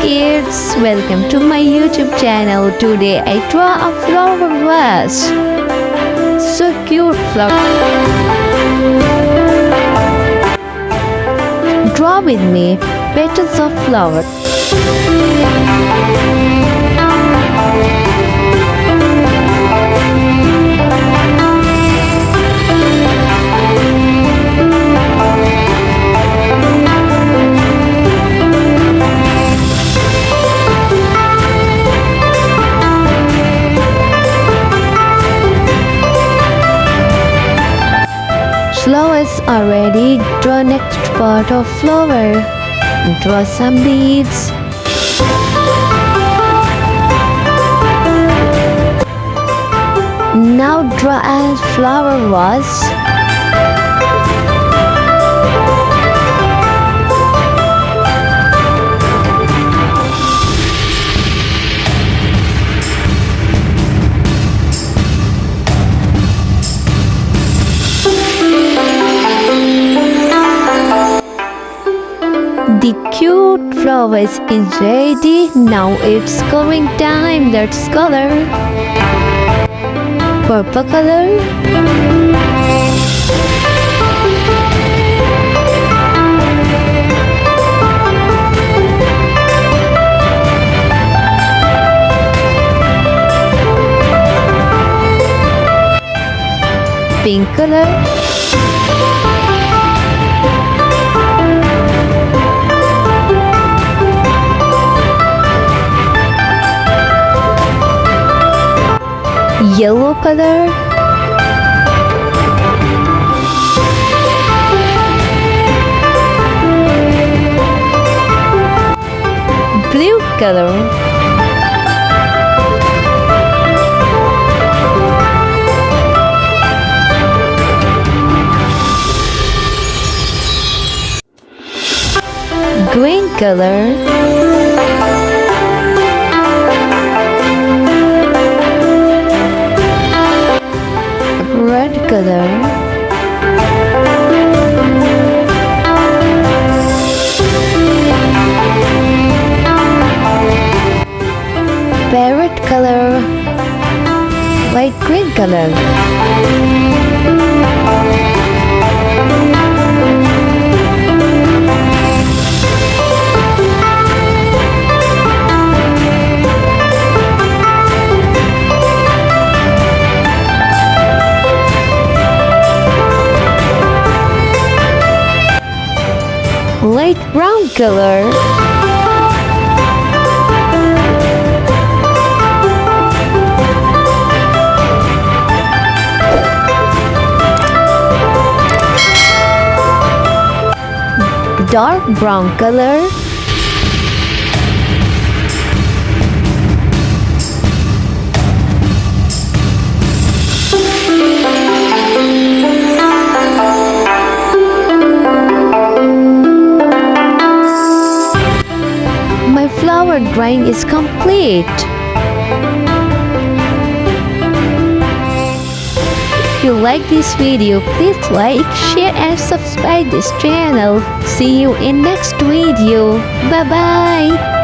kids, welcome to my YouTube channel. Today I draw a flower vase. So cute flower. Draw with me petals of flower. Flowers are ready. Draw next part of flower. Draw some beads. Now draw a flower vase. The cute flowers is ready. Now it's coloring time. Let's color. Purple color. Pink color. Yellow color. Blue color. Green color. Red color. Parrot color. Light green color. Light brown color. Dark brown color. My flower drawing is complete. If you like this video, please like, share and subscribe this channel. See you in next video. Bye bye.